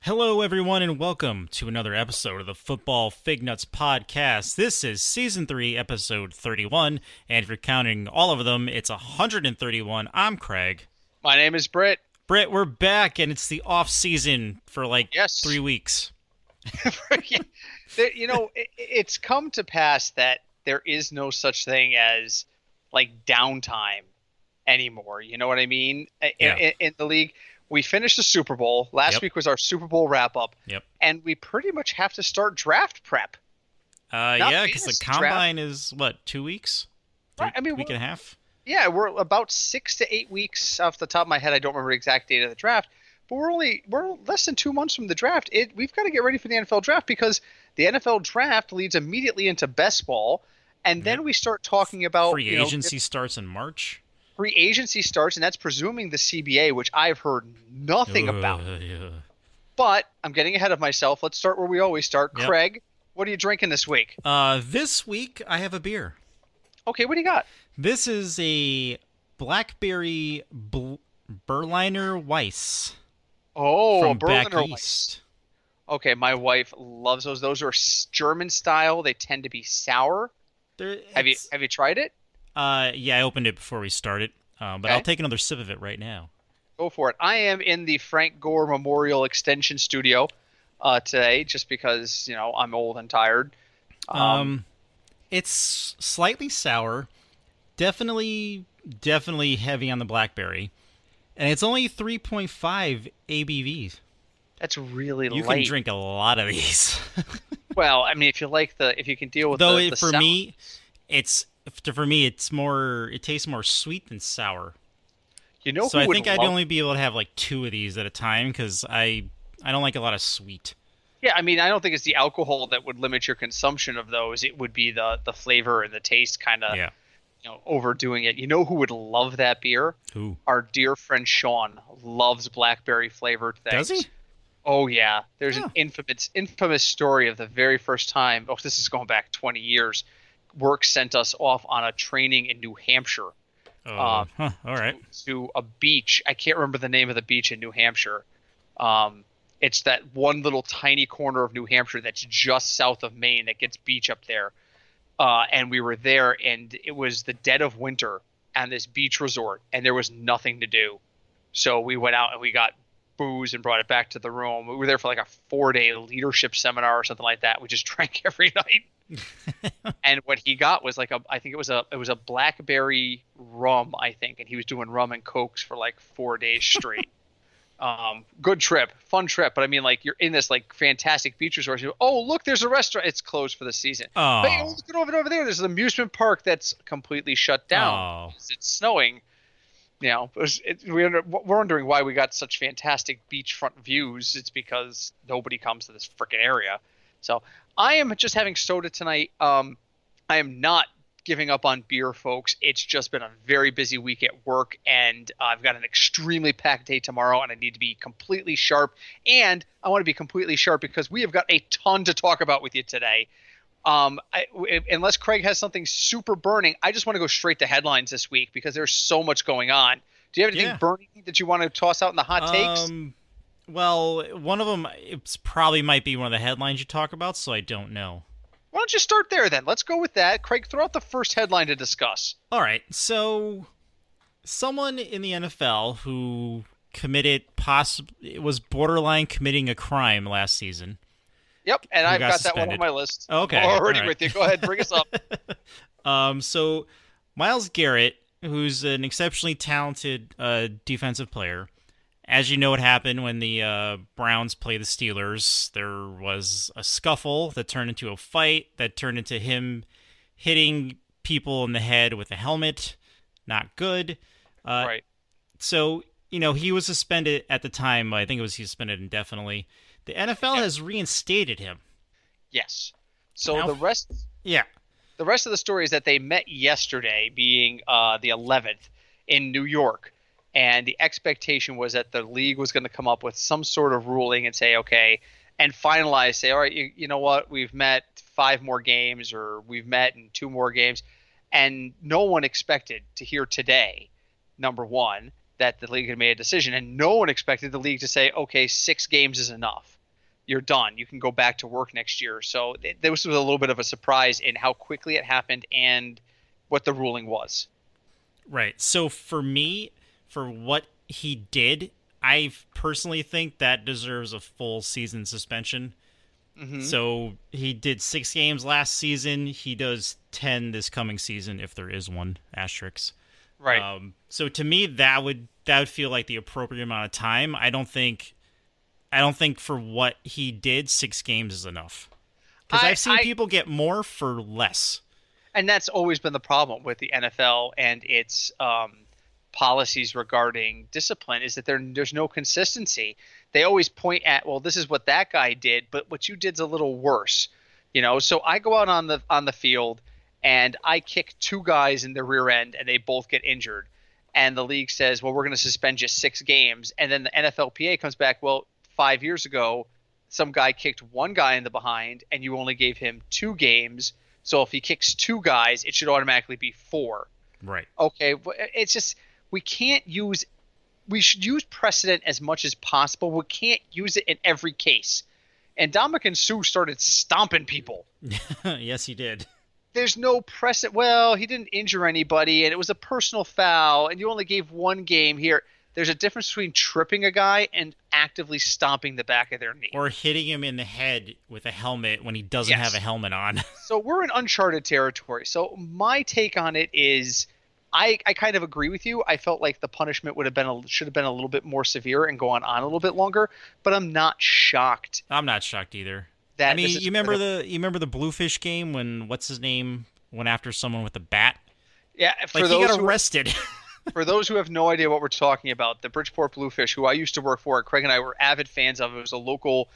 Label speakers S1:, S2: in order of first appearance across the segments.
S1: Hello, everyone, and welcome to another episode of the Football Fignuts podcast. This is Season 3, Episode 31, and if you're counting all of them, it's 131. I'm Craig.
S2: My name is Britt.
S1: Britt, we're back, and it's the off-season for
S2: Yes.
S1: 3 weeks.
S2: It's come to pass that there is no such thing as, downtime anymore. You know what I mean?
S1: Yeah.
S2: In the league. We finished the Super Bowl. Last week was our Super Bowl wrap-up.
S1: Yep.
S2: And we pretty much have to start draft prep.
S1: Yeah, because the combine is, 2 weeks?
S2: Right,
S1: week and a half?
S2: Yeah, we're about 6 to 8 weeks off the top of my head. I don't remember the exact date of the draft. But we're less than 2 months from the draft. We've got to get ready for the NFL draft because the NFL draft leads immediately into best ball. And then we start talking about...
S1: Free agency starts in March?
S2: Free agency starts, and that's presuming the CBA, which I've heard nothing about.
S1: Yeah.
S2: But I'm getting ahead of myself. Let's start where we always start.
S1: Yep.
S2: Craig, what are you drinking this week?
S1: This week, I have a beer.
S2: Okay, what do you got?
S1: This is a Blackberry Berliner Weiss.
S2: Oh,
S1: from
S2: Berliner
S1: back
S2: Weiss.
S1: east.
S2: Okay, my wife loves those. Those are German style. They tend to be sour. Have you tried it?
S1: Yeah, I opened it before we started, but
S2: Okay.
S1: I'll take another sip of it right now.
S2: Go for it. I am in the Frank Gore Memorial Extension Studio today, just because I'm old and tired.
S1: It's slightly sour, definitely heavy on the blackberry, and it's only 3.5 ABV.
S2: That's really
S1: You
S2: light.
S1: can drink a lot of these.
S2: Well, I mean, if you can deal with
S1: Though
S2: the
S1: for
S2: sour.
S1: me, it's more. It tastes more sweet than sour. So I think I'd only be able to have 2 of these at a time because I don't like a lot of sweet.
S2: Yeah, I mean, I don't think it's the alcohol that would limit your consumption of those. It would be the flavor and the taste kind of, overdoing it. You know who would love that beer?
S1: Who?
S2: Our dear friend Sean loves blackberry flavored things.
S1: Does he?
S2: Oh yeah, there's
S1: Yeah.
S2: an infamous story of the very first time. Oh, this is going back 20 years. Work sent us off on a training in New Hampshire.
S1: All right.
S2: To a beach. I can't remember the name of the beach in New Hampshire. It's that one little tiny corner of New Hampshire that's just south of Maine that gets beach up there. And we were there, and it was the dead of winter on this beach resort, and there was nothing to do. So we went out and we got booze and brought it back to the room. We were there for a 4-day leadership seminar or something like that. We just drank every night. And what he got was I think it was a blackberry rum, I think, and he was doing rum and cokes for 4 days straight. Good trip, fun trip, but I mean, you're in this fantastic beach resort. Oh, look, there's a restaurant. It's closed for the season.
S1: Oh.
S2: Hey, look over there. There's an amusement park that's completely shut down.
S1: Oh.
S2: Because it's snowing. We're wondering why we got such fantastic beachfront views. It's because nobody comes to this freaking area. So I am just having soda tonight. I am not giving up on beer, folks. It's just been a very busy week at work, and I've got an extremely packed day tomorrow, and I need to be completely sharp. And I want to be completely sharp because we have got a ton to talk about with you today. Unless Craig has something super burning, I just want to go straight to headlines this week because there's so much going on. Do you have anything burning that you want to toss out in the hot takes?
S1: Well, one of them probably might be one of the headlines you talk about, so I don't know.
S2: Why don't you start there then? Let's go with that. Craig, throw out the first headline to discuss.
S1: All right, so someone in the NFL who was borderline committing a crime last season.
S2: Yep, and I've got
S1: suspended.
S2: that one on my list.
S1: Okay.
S2: Already
S1: all right.
S2: with you. Go ahead, bring us up.
S1: So Myles Garrett, who's an exceptionally talented defensive player, as you know what happened when the Browns played the Steelers, there was a scuffle that turned into a fight that turned into him hitting people in the head with a helmet. Not good.
S2: Right.
S1: So, he was suspended at the time. I think he was suspended indefinitely. The NFL has reinstated him.
S2: Yes. So
S1: Now-
S2: the rest of the story is that they met yesterday, being the 11th, in New York. And the expectation was that the league was going to come up with some sort of ruling and say, okay, and finalize, say, all right, you know what, we've met 5 more games, or we've met in 2 more games. And no one expected to hear today, number one, that the league had made a decision. And no one expected the league to say, okay, 6 games is enough. you're done. You can go back to work next year. So this was a little bit of a surprise in how quickly it happened and what the ruling was.
S1: Right. So for me, for what he did, I personally think that deserves a full season suspension.
S2: Hmm.
S1: So he did 6 games last season. He does 10 this coming season if there is one asterisk.
S2: Right.
S1: So to me, that would feel like the appropriate amount of time. I don't think for what he did, 6 games is enough. Because I've seen
S2: I
S1: people get more for less.
S2: and that's always been the problem with the NFL and its policies regarding discipline is that there's no consistency. They always point at, well, this is what that guy did, but what you did's a little worse. So I go out on the field and I kick two guys in the rear end and they both get injured. And the league says, well, we're going to suspend you 6 games. And then the NFLPA comes back, well, 5 years ago, some guy kicked one guy in the behind and you only gave him 2 games. So if he kicks two guys, it should automatically be 4.
S1: Right.
S2: Okay, it's just we should use precedent as much as possible. We can't use it in every case. And Dominican Sue started stomping people.
S1: Yes, he did.
S2: There's no precedent. Well, he didn't injure anybody, and it was a personal foul, and you only gave 1 game here. There's a difference between tripping a guy and actively stomping the back of their knee.
S1: Or hitting him in the head with a helmet when he doesn't have a helmet on.
S2: So we're in uncharted territory. So my take on it is I kind of agree with you. I felt like the punishment should have been a little bit more severe and go on a little bit longer, but I'm not shocked.
S1: I'm not shocked either.
S2: That
S1: I mean, you remember the Bluefish game when what's his name went after someone with a bat?
S2: Yeah,
S1: Like he got arrested.
S2: For those who have no idea what we're talking about, the Bridgeport Bluefish, who I used to work for, and Craig and I were avid fans of. It was a local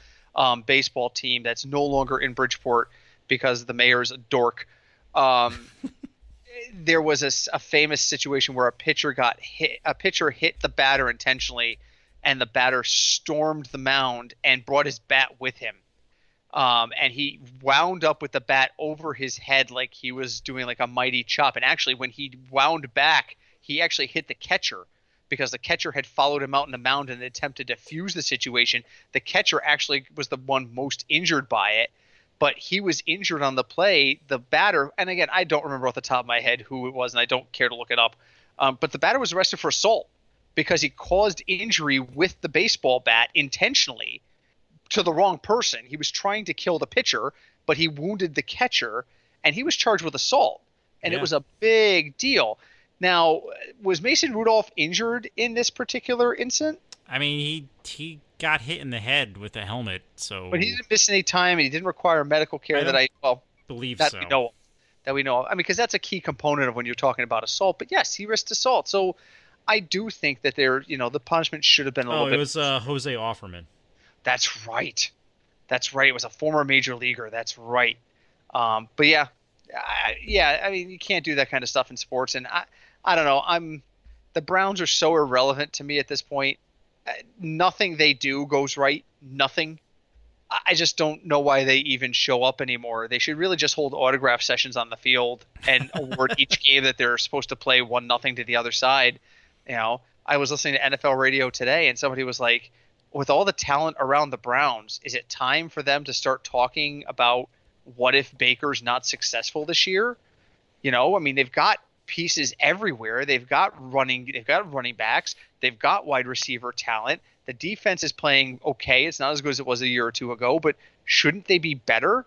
S2: baseball team that's no longer in Bridgeport because the mayor's a dork. There was a famous situation where a pitcher hit the batter intentionally, and the batter stormed the mound and brought his bat with him. And he wound up with the bat over his head like he was doing like a mighty chop. And actually, when he wound back, he actually hit the catcher because the catcher had followed him out in the mound in an attempt to defuse the situation. The catcher actually was the one most injured by it, but he was injured on the play. The batter, and again, I don't remember off the top of my head who it was, and I don't care to look it up, but the batter was arrested for assault because he caused injury with the baseball bat intentionally to the wrong person. He was trying to kill the pitcher, but he wounded the catcher, and he was charged with assault, and It was a big deal. Now, was Mason Rudolph injured in this particular incident?
S1: I mean, he got hit in the head with a helmet, so.
S2: But he didn't miss any time, and he didn't require medical care
S1: believe
S2: that
S1: so.
S2: We know of. I mean, because that's a key component of when you're talking about assault. But yes, he risked assault. So I do think that the punishment should have been a little bit.
S1: It was Jose Offerman.
S2: That's right. It was a former major leaguer. That's right. But yeah, I mean, you can't do that kind of stuff in sports, and I don't know. The Browns are so irrelevant to me at this point. Nothing they do goes right. Nothing. I just don't know why they even show up anymore. They should really just hold autograph sessions on the field and award each game that they're supposed to play 1-0 to the other side. I was listening to NFL radio today, and somebody was like, with all the talent around the Browns, is it time for them to start talking about what if Baker's not successful this year? I mean, they've got pieces everywhere. They've got running backs. They've got wide receiver talent. The defense is playing okay. It's not as good as it was a year or two ago, but shouldn't they be better?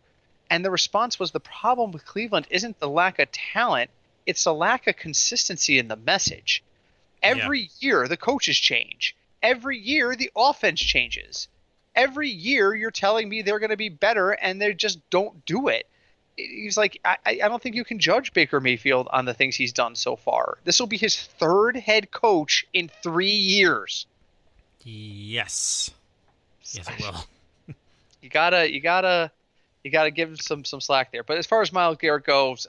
S2: And the response was, the problem with Cleveland isn't the lack of talent. It's the lack of consistency in the message. Every year, the coaches change. Every year, the offense changes. Every year, you're telling me they're going to be better, and they just don't do it. He's like, I don't think you can judge Baker Mayfield on the things he's done so far. This will be his 3rd head coach in 3 years.
S1: Yes, it will.
S2: You gotta give him some slack there. But as far as Myles Garrett goes,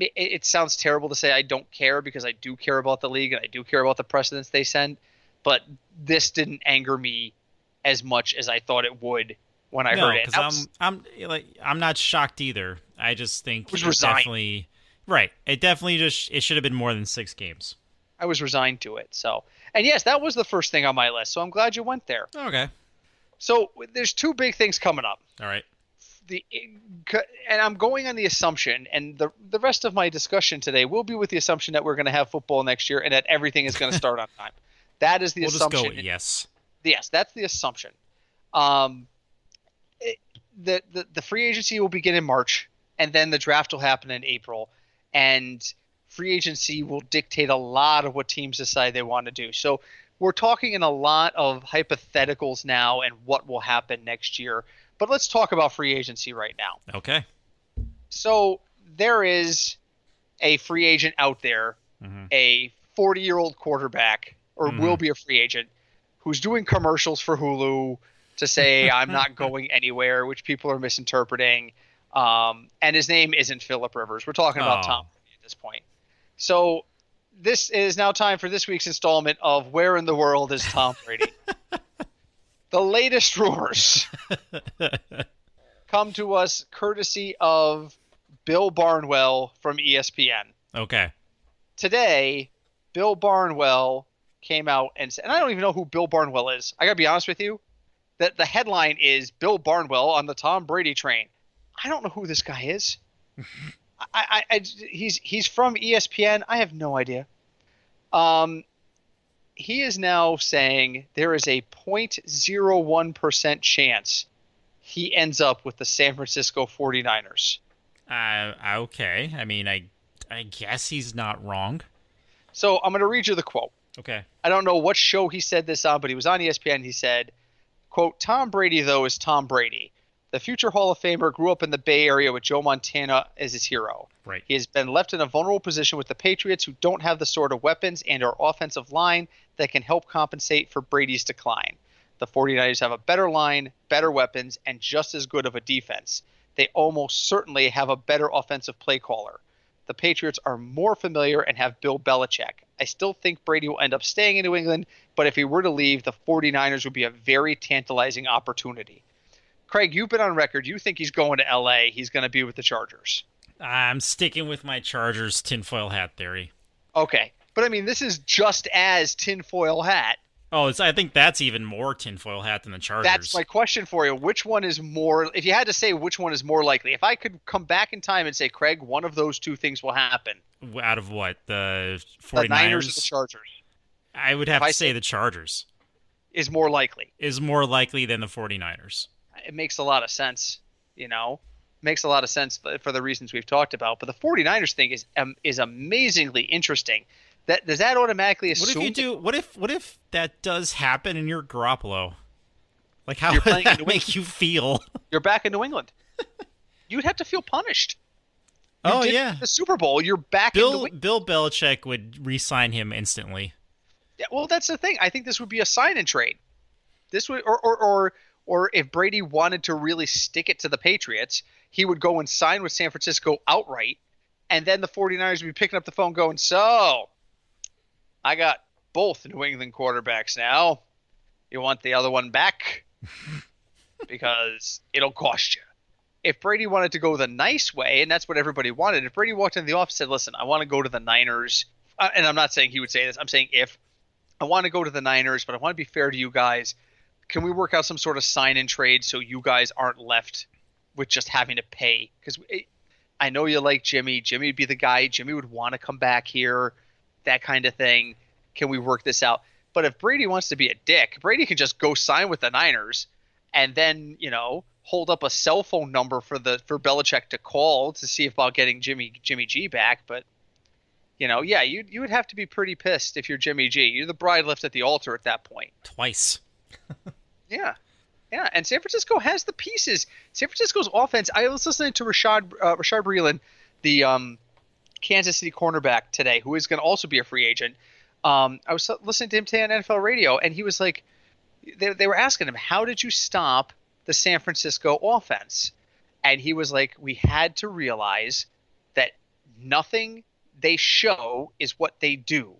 S2: it sounds terrible to say I don't care, because I do care about the league and I do care about the precedents they send. But this didn't anger me as much as I thought it would when I heard it.
S1: Because I'm not shocked either. I just think
S2: it resigned.
S1: Definitely right. It definitely it should have been more than 6 games.
S2: I was resigned to it. So, and yes, that was the first thing on my list. So I'm glad you went there.
S1: Okay.
S2: So there's two big things coming up.
S1: All right.
S2: The and I'm going on the assumption, and the rest of my discussion today will be with the assumption that we're going to have football next year and that everything is going to start on time. That is the
S1: We'll just go
S2: assumption.
S1: with yes.
S2: Yes, that's the assumption. Um, the free agency will begin in March, and then the draft will happen in April, and free agency will dictate a lot of what teams decide they want to do. So we're talking in a lot of hypotheticals now and what will happen next year. But let's talk about free agency right now.
S1: Okay.
S2: So there is a free agent out there, a 40-year-old quarterback, or will be a free agent, who's doing commercials for Hulu to say, I'm not going anywhere, which people are misinterpreting. And his name isn't Phillip Rivers. We're talking about Tom Brady at this point. So this is now time for this week's installment of Where in the World is Tom Brady? The latest rumors come to us courtesy of Bill Barnwell from ESPN.
S1: Okay.
S2: Today, Bill Barnwell came out and said, and I don't even know who Bill Barnwell is. I got to be honest with you. That the headline is Bill Barnwell on the Tom Brady train. I don't know who this guy is. He's from ESPN. I have no idea. He is now saying there is a 0.01% chance he ends up with the San Francisco 49ers.
S1: Okay. I mean, I guess he's not wrong.
S2: So I'm going to read you the quote.
S1: Okay.
S2: I don't know what show he said this on, but he was on ESPN. He said, quote, Tom Brady, though, is Tom Brady. The future Hall of Famer grew up in the Bay Area with Joe Montana as his hero.
S1: Right.
S2: He has been left in a vulnerable position with the Patriots, who don't have the sort of weapons and or offensive line that can help compensate for Brady's decline. The 49ers have a better line, better weapons, and just as good of a defense. They almost certainly have a better offensive play caller. The Patriots are more familiar and have Bill Belichick. I still think Brady will end up staying in New England, but if he were to leave, the 49ers would be a very tantalizing opportunity. Craig, you've been on record. You think he's going to L.A. He's going to be with the Chargers.
S1: I'm sticking with my Chargers tinfoil hat theory.
S2: Okay. But, I mean, this is just as tinfoil hat.
S1: Oh, I think that's even more tinfoil hat than the Chargers.
S2: That's my question for you. Which one is more – if you had to say which one is more likely, if I could come back in time and say, Craig, one of those two things will happen.
S1: Out of what? The 49ers?
S2: The Niners or the Chargers?
S1: I would have to say the Chargers.
S2: Is more likely.
S1: Is more likely than the 49ers.
S2: It makes a lot of sense, you know. Makes a lot of sense for the reasons we've talked about. But the 49ers thing is amazingly interesting. Does that automatically assume?
S1: What if you do? What if that does happen and you're Garoppolo? Like, how would that make you feel?
S2: You're back in New England. You'd have to feel punished. The Super Bowl. You're back.
S1: Bill Belichick would re-sign him instantly.
S2: Yeah, well, that's the thing. I think this would be a sign and trade. This would, or if Brady wanted to really stick it to the Patriots, he would go and sign with San Francisco outright, and then the 49ers would be picking up the phone going, so, I got both New England quarterbacks now. You want the other one back? Because it'll cost you. If Brady wanted to go the nice way, and that's what everybody wanted, if Brady walked into the office and said, listen, I want to go to the Niners, and I'm not saying he would say this, I'm saying if I want to go to the Niners, but I want to be fair to you guys, can we work out some sort of sign-in trade so you guys aren't left with just having to pay? Because I know you like Jimmy. Jimmy would be the guy. Jimmy would want to come back here, that kind of thing. Can we work this out? But if Brady wants to be a dick, Brady can just go sign with the Niners and then, hold up a cell phone number for Belichick to call to see about getting Jimmy G back. But, you would have to be pretty pissed if you're Jimmy G. You're the bride left at the altar at that point.
S1: Twice.
S2: Yeah, and San Francisco has the pieces. San Francisco's offense. I was listening to Rashad Breeland, the Kansas City cornerback today, who is going to also be a free agent. I was listening to him today on NFL radio, and he was like, they were asking him, how did you stop the San Francisco offense? And he was like, we had to realize that nothing they show is what they do.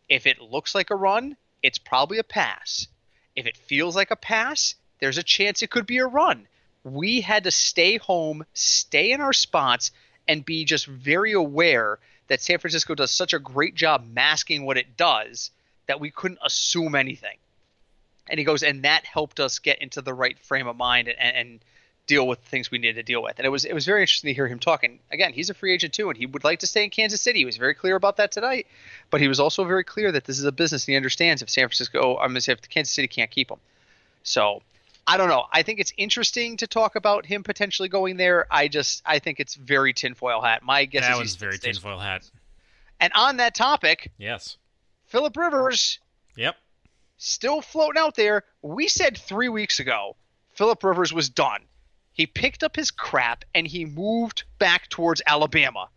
S2: If it looks like a run, it's probably a pass. If it feels like a pass, there's a chance it could be a run. We had to stay home, stay in our spots, and be just very aware that San Francisco does such a great job masking what it does that we couldn't assume anything. And he goes, and that helped us get into the right frame of mind and deal with things we needed to deal with. And it was very interesting to hear him talking. Again, he's a free agent too, and he would like to stay in Kansas City. He was very clear about that tonight, but he was also very clear that this is a business, and he understands if if Kansas City can't keep him. So I don't know. I think it's interesting to talk about him potentially going there. I think it's very tinfoil hat. My guess is
S1: that was very tinfoil hat.
S2: And on that topic,
S1: yes,
S2: Phillip Rivers.
S1: Yep.
S2: Still floating out there. We said 3 weeks ago Phillip Rivers was done. He picked up his crap and he moved back towards Alabama.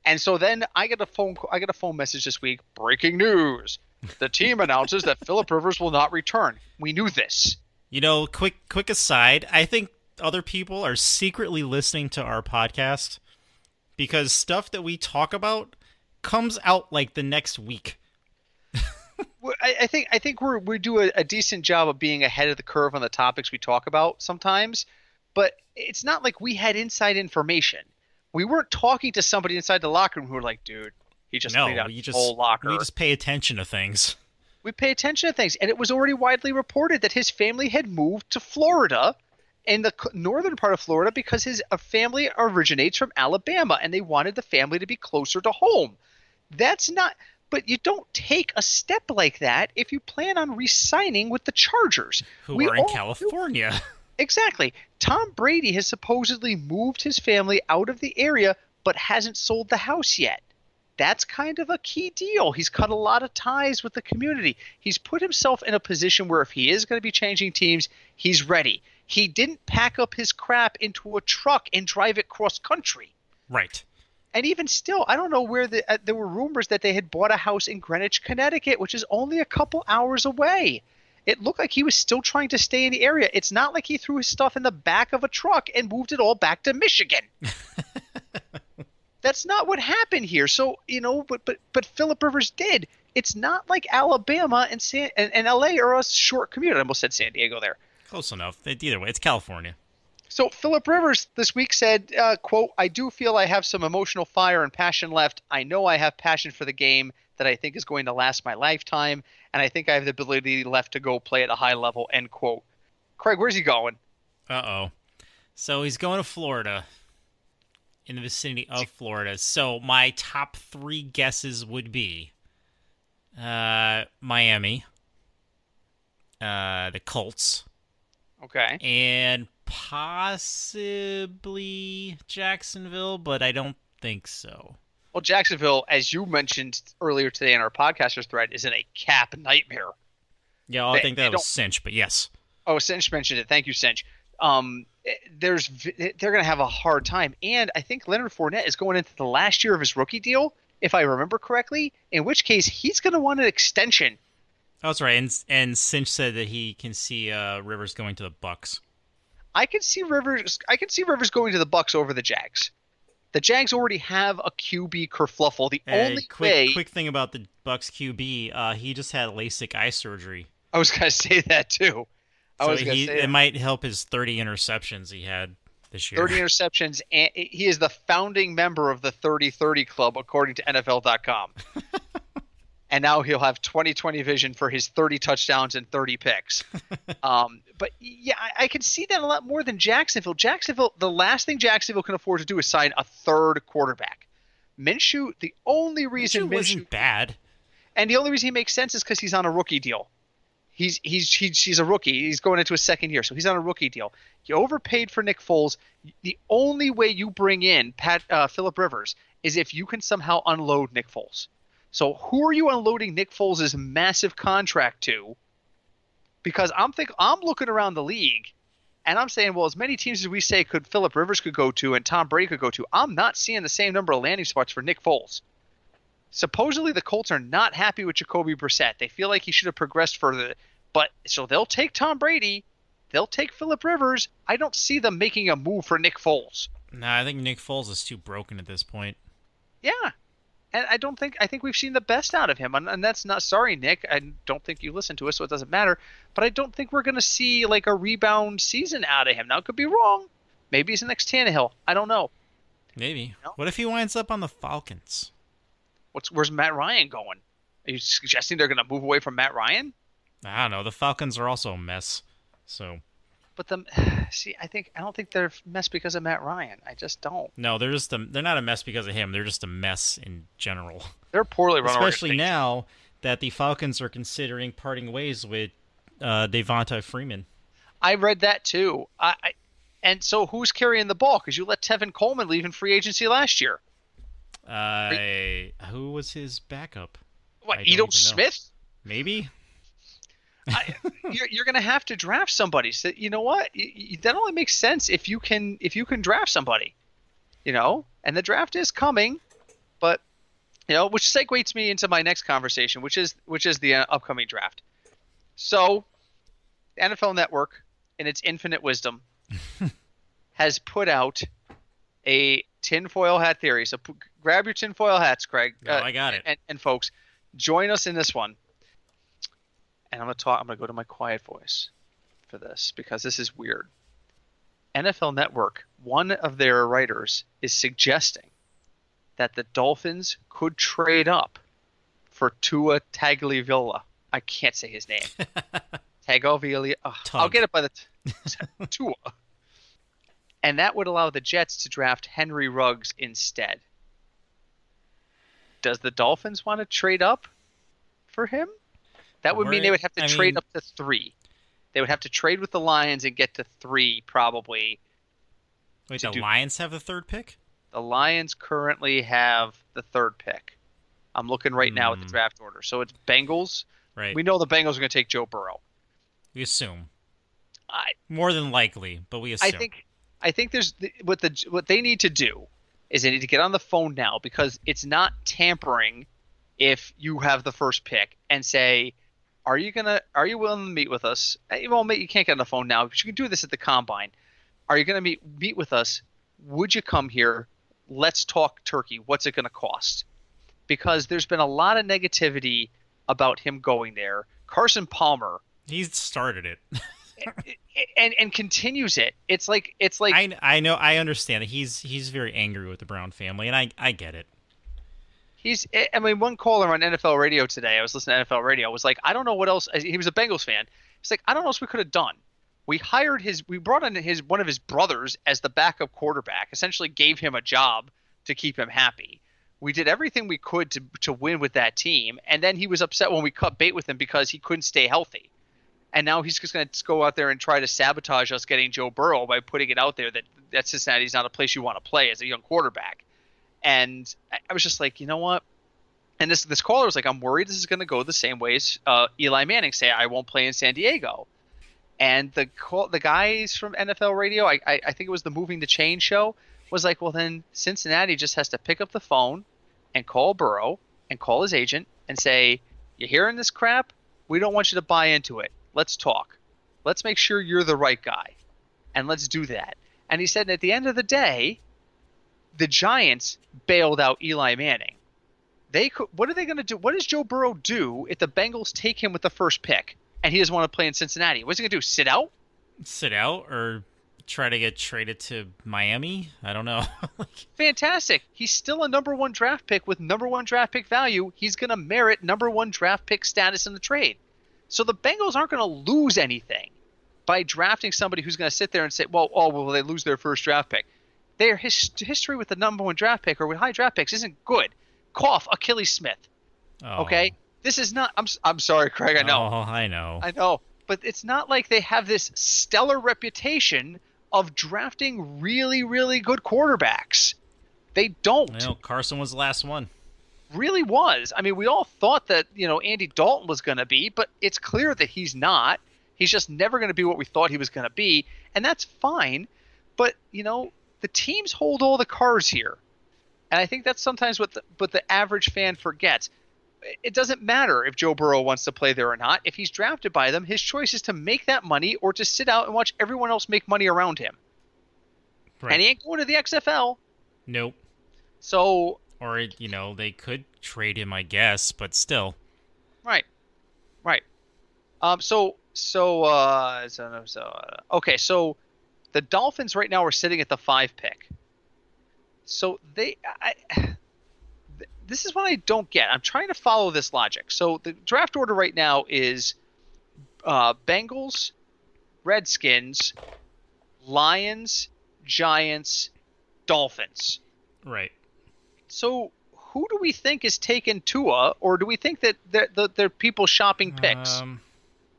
S2: And so then I get a phone message this week. Breaking news. The team announces that Phillip Rivers will not return. We knew this.
S1: You know, quick aside, I think other people are secretly listening to our podcast because stuff that we talk about comes out like the next week.
S2: I think we do a decent job of being ahead of the curve on the topics we talk about sometimes, but it's not like we had inside information. We weren't talking to somebody inside the locker room who were like, dude, he just cleaned out his whole locker.
S1: We just pay attention to things.
S2: We pay attention to things, and it was already widely reported that his family had moved to Florida, in the northern part of Florida, because his family originates from Alabama, and they wanted the family to be closer to home. That's not... But you don't take a step like that if you plan on re-signing with the Chargers.
S1: Who are in California.
S2: Exactly. Tom Brady has supposedly moved his family out of the area, but hasn't sold the house yet. That's kind of a key deal. He's cut a lot of ties with the community. He's put himself in a position where if he is going to be changing teams, he's ready. He didn't pack up his crap into a truck and drive it cross country.
S1: Right.
S2: And even still, I don't know where there were rumors that they had bought a house in Greenwich, Connecticut, which is only a couple hours away. It looked like he was still trying to stay in the area. It's not like he threw his stuff in the back of a truck and moved it all back to Michigan. That's not what happened here. So, but Phillip Rivers did. It's not like Alabama and LA are a short commute. I almost said San Diego there.
S1: Close enough. Either way, it's California.
S2: So Phillip Rivers this week said, quote, I do feel I have some emotional fire and passion left. I know I have passion for the game that I think is going to last my lifetime, and I think I have the ability left to go play at a high level, end quote. Craig, where's he going?
S1: Uh-oh. So he's going to Florida, in the vicinity of Florida. So my top 3 guesses would be Miami, the Colts.
S2: Okay.
S1: And possibly Jacksonville, but I don't think so.
S2: Well, Jacksonville, as you mentioned earlier today in our podcasters thread, is in a cap nightmare.
S1: Yeah, I think that was Cinch, but yes.
S2: Oh, Cinch mentioned it. Thank you, Cinch. They're going to have a hard time, and I think Leonard Fournette is going into the last year of his rookie deal, if I remember correctly, in which case he's going to want an extension.
S1: Oh, that's right, and Cinch said that he can see Rivers going to the Bucks.
S2: I can see Rivers going to the Bucks over the Jags. The Jags already have a QB kerfluffle. The only
S1: quick thing about the Bucks QB, he just had LASIK eye surgery.
S2: I was going to say that too.
S1: It might help his 30 interceptions he had this year.
S2: 30 interceptions, and he is the founding member of the 30-30 Club, according to NFL.com. And now he'll have 20/20 vision for his 30 touchdowns and 30 picks. But yeah, I can see that a lot more than Jacksonville. The last thing Jacksonville can afford to do is sign a third quarterback. Minshew, the only reason
S1: Minshew wasn't bad,
S2: and the only reason he makes sense is because he's on a rookie deal. He's a rookie. He's going into his second year, so he's on a rookie deal. You overpaid for Nick Foles. The only way you bring in Phillip Rivers is if you can somehow unload Nick Foles. So who are you unloading Nick Foles' massive contract to? Because I'm looking around the league, and I'm saying, well, as many teams as we say Phillip Rivers could go to and Tom Brady could go to, I'm not seeing the same number of landing spots for Nick Foles. Supposedly the Colts are not happy with Jacoby Brissett. They feel like he should have progressed further. But so they'll take Tom Brady. They'll take Phillip Rivers. I don't see them making a move for Nick Foles.
S1: No, I think Nick Foles is too broken at this point.
S2: Yeah. And I think we've seen the best out of him. And that's not, sorry, Nick. I don't think you listen to us, so it doesn't matter. But I don't think we're going to see like a rebound season out of him. Now, it could be wrong. Maybe he's the next Tannehill. I don't know.
S1: Maybe. No? What if he winds up on the Falcons?
S2: Where's Matt Ryan going? Are you suggesting they're going to move away from Matt Ryan?
S1: I don't know. The Falcons are also a mess. So
S2: But the see, I don't think they're a mess because of Matt Ryan. I just don't.
S1: no, they're not a mess because of him. They're just a mess in general.
S2: They're a poorly run
S1: Especially
S2: organization.
S1: now that the Falcons are considering parting ways with Devonta Freeman.
S2: I read that too. And so who's carrying the ball? Because you let Tevin Coleman leave in free agency last year.
S1: Who was his backup?
S2: What,
S1: I don't
S2: Edo
S1: even know.
S2: Smith?
S1: Maybe.
S2: I, you're going to have to draft somebody. So you know what? That only makes sense if you can draft somebody. And the draft is coming, but which segues me into my next conversation, which is the upcoming draft. So, NFL Network, in its infinite wisdom, has put out a tinfoil hat theory. So grab your tinfoil hats, Craig.
S1: Oh, I got it.
S2: And folks, join us in this one. And I'm gonna go to my quiet voice for this because this is weird. NFL Network, one of their writers is suggesting that the Dolphins could trade up for Tua Tagovailoa. I can't say his name. Tagovailoa. I'll get it by the Tua. And that would allow the Jets to draft Henry Ruggs instead. Does the Dolphins want to trade up for him? That would mean they would have to trade up to 3. They would have to trade with the Lions and get to 3 probably.
S1: Wait, the Lions have the 3rd pick?
S2: The Lions currently have the 3rd pick. I'm looking right now at the draft order. So it's Bengals.
S1: Right.
S2: We know the Bengals are going to take Joe Burrow.
S1: We assume. More than likely, but we assume.
S2: I think there's what they need to do is they need to get on the phone now because it's not tampering if you have the 1st pick and say, are you willing to meet with us? Well, you can't get on the phone now, but you can do this at the combine. Are you going to meet with us? Would you come here? Let's talk turkey. What's it going to cost? Because there's been a lot of negativity about him going there. Carson Palmer.
S1: He started it.
S2: and continues it. It's like
S1: I know, I understand that he's very angry with the Brown family, and I get it.
S2: One caller on NFL radio today, I was listening to NFL radio, was like, I don't know what else. He was a Bengals fan. He's like, I don't know what else we could have done. We brought in one of his brothers as the backup quarterback, essentially gave him a job to keep him happy. We did everything we could to win with that team, and then he was upset when we cut bait with him because he couldn't stay healthy. And now he's just going to go out there and try to sabotage us getting Joe Burrow by putting it out there that Cincinnati's not a place you want to play as a young quarterback. And I was just like, you know what? And this caller was like, I'm worried this is going to go the same way as Eli Manning say I won't play in San Diego. And the guys from NFL radio, I think it was the Moving the Chain show, was like, well, then Cincinnati just has to pick up the phone and call Burrow and call his agent and say, you hearing this crap? We don't want you to buy into it. Let's talk. Let's make sure you're the right guy. And let's do that. And he said at the end of the day, the Giants bailed out Eli Manning. What are they going to do? What does Joe Burrow do if the Bengals take him with the 1st pick and he doesn't want to play in Cincinnati? What's he going to do? Sit out?
S1: Sit out or try to get traded to Miami? I don't know.
S2: Fantastic. He's still a number 1 draft pick with number 1 draft pick value. He's going to merit number 1 draft pick status in the trade. So the Bengals aren't going to lose anything by drafting somebody who's going to sit there and say, well, they lose their 1st draft pick. Their history with the number 1 draft pick or with high draft picks isn't good. Cough, Achilles Smith.
S1: Oh.
S2: Okay? This is not I'm sorry, Craig, I know.
S1: Oh, I know.
S2: I know. But it's not like they have this stellar reputation of drafting really, really good quarterbacks. They don't.
S1: Well, Carson was the last one.
S2: Really was. I mean, we all thought that, Andy Dalton was going to be, but it's clear that he's not. He's just never going to be what we thought he was going to be, and that's fine. But, the teams hold all the cards here. And I think that's sometimes what the average fan forgets. It doesn't matter if Joe Burrow wants to play there or not. If he's drafted by them, his choice is to make that money or to sit out and watch everyone else make money around him. Right. And he ain't going to the XFL.
S1: Nope.
S2: So...
S1: Or, they could trade him, I guess, but still.
S2: Right. Okay, so the Dolphins right now are sitting at the 5 pick. So this is what I don't get. I'm trying to follow this logic. So the draft order right now is Bengals, Redskins, Lions, Giants, Dolphins.
S1: Right.
S2: So who do we think is taking Tua, or do we think that they're people shopping picks?
S1: Um,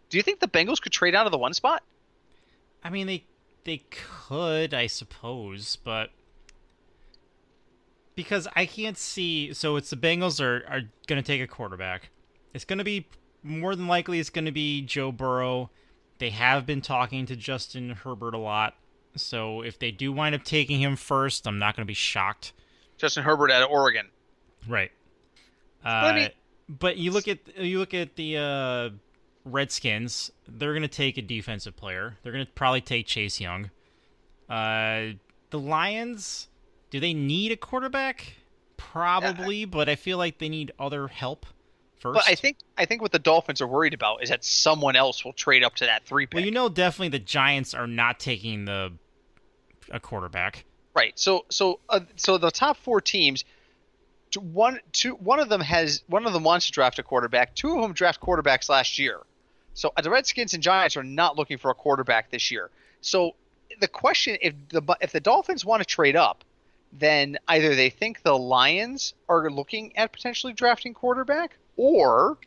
S2: Do you think the Bengals could trade out of the one spot?
S1: I mean, they could, I suppose, but because I can't see. So it's the Bengals are going to take a quarterback. It's going to be more than likely it's going to be Joe Burrow. They have been talking to Justin Herbert a lot. So if they do wind up taking him first, I'm not going to be shocked.
S2: Justin Herbert out of Oregon.
S1: Right.
S2: But I mean,
S1: But you look at the Redskins. They're going to take a defensive player. They're going to probably take Chase Young. The Lions, do they need a quarterback? Probably, but I feel like they need other help first.
S2: but I think what the Dolphins are worried about is that someone else will trade up to that 3 pick.
S1: Well, definitely the Giants are not taking a quarterback.
S2: Right. So the top 4 teams, one of them wants to draft a quarterback. 2 of them draft quarterbacks last year. So the Redskins and Giants are not looking for a quarterback this year. So the question, if the Dolphins want to trade up, then either they think the Lions are looking at potentially drafting quarterback, or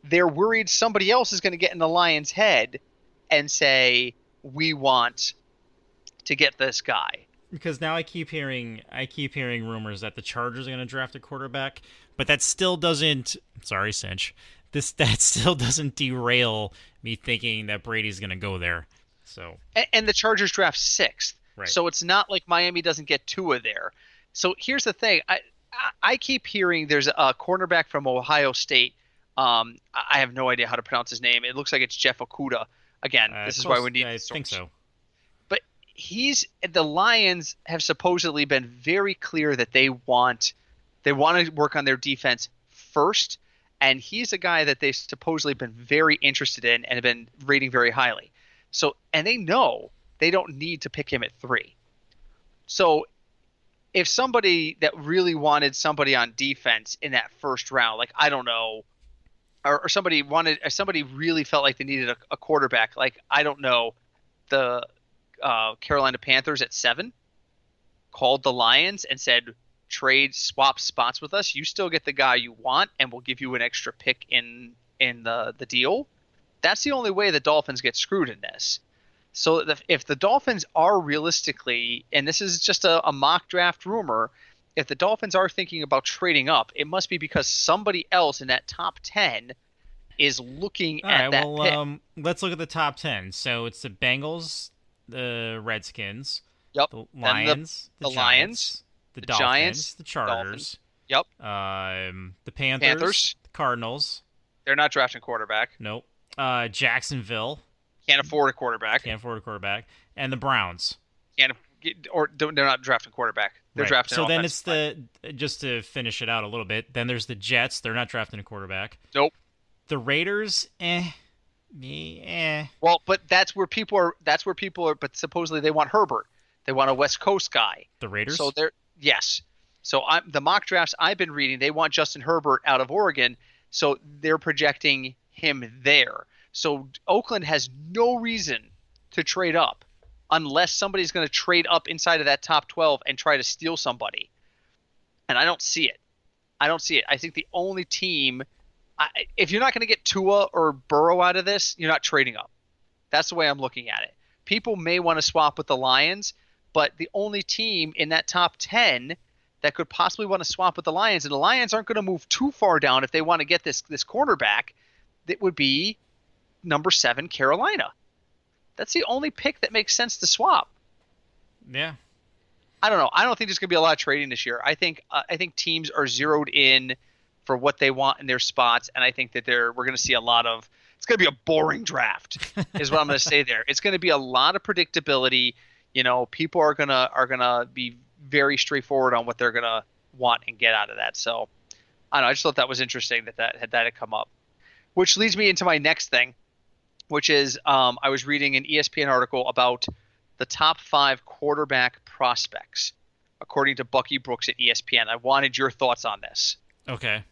S2: they're worried somebody else is going to get in the Lions' head and say, we want to get this guy.
S1: Because now I keep hearing rumors that the Chargers are going to draft a quarterback, but that still doesn't. Sorry, Cinch. That still doesn't derail me thinking that Brady's going to go there. So
S2: and the Chargers draft 6th,
S1: right.
S2: So it's not like Miami doesn't get Tua there. So here's the thing: I keep hearing there's a cornerback from Ohio State. I have no idea how to pronounce his name. It looks like it's Jeff Okuda. Again, this is why we need.
S1: I think so.
S2: The Lions have supposedly been very clear that they want to work on their defense first, and he's a guy that they've supposedly been very interested in and have been rating very highly. So, and they know they don't need to pick him at 3. So if somebody that really wanted somebody on defense in that first round, like, I don't know, or somebody really felt like they needed a quarterback, like, I don't know, the Carolina Panthers at 7 called the Lions and said, swap spots with us. You still get the guy you want, and we'll give you an extra pick in the deal. That's the only way the Dolphins get screwed in this. So if the Dolphins are realistically, and this is just a mock draft rumor, if the Dolphins are thinking about trading up, it must be because somebody else in that top 10 is looking at that pick.
S1: Let's look at the top 10. So it's the Bengals, the Redskins,
S2: Yep.
S1: the Lions,
S2: the
S1: Giants,
S2: Lions,
S1: the
S2: the
S1: Dolphins,
S2: Giants,
S1: the Chargers,
S2: Dolphins. Yep.
S1: The Panthers, the Cardinals.
S2: They're not drafting quarterback.
S1: Nope. Jacksonville.
S2: Can't afford a quarterback.
S1: And the Browns.
S2: They're not drafting quarterback. They're
S1: right.
S2: drafting.
S1: So then it's just to finish it out a little bit. Then there's the Jets. They're not drafting a quarterback.
S2: Nope.
S1: The Raiders.
S2: Well, but that's where people are. But supposedly they want Herbert. They want a West Coast guy.
S1: The Raiders.
S2: So yes. So the mock drafts I've been reading, they want Justin Herbert out of Oregon. So they're projecting him there. So Oakland has no reason to trade up unless somebody's going to trade up inside of that top 12 and try to steal somebody. And I don't see it. I think the only team, if you're not going to get Tua or Burrow out of this, you're not trading up. That's the way I'm looking at it. People may want to swap with the Lions, but the only team in that top 10 that could possibly want to swap with the Lions, and the Lions aren't going to move too far down if they want to get this cornerback, that would be number 7, Carolina. That's the only pick that makes sense to swap.
S1: Yeah.
S2: I don't know. I don't think there's going to be a lot of trading this year. I think teams are zeroed in for what they want in their spots, and I think that we're going to see a lot of. It's going to be a boring draft, is what I'm going to say there. It's going to be a lot of predictability. People are gonna be very straightforward on what they're going to want and get out of that. So, I don't know. I just thought that was interesting that had come up, which leads me into my next thing, which is I was reading an ESPN article about the top 5 quarterback prospects, according to Bucky Brooks at ESPN. I wanted your thoughts on this.
S1: Okay.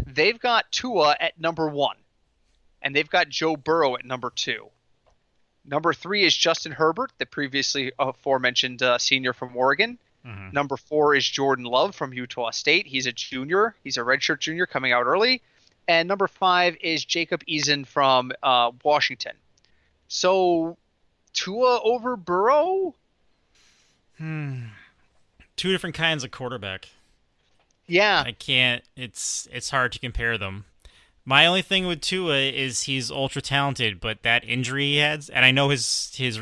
S2: They've got Tua at number 1. and they've got Joe Burrow at number 2. Number 3 is Justin Herbert, the previously aforementioned senior from Oregon.
S1: Hmm.
S2: Number 4 is Jordan Love from Utah State. He's a junior. He's a redshirt junior coming out early. And number 5 is Jacob Eason from Washington. So Tua over Burrow?
S1: Two different kinds of quarterback.
S2: Yeah.
S1: I can't. It's hard to compare them. My only thing with Tua is he's ultra talented, but that injury he had, and I know his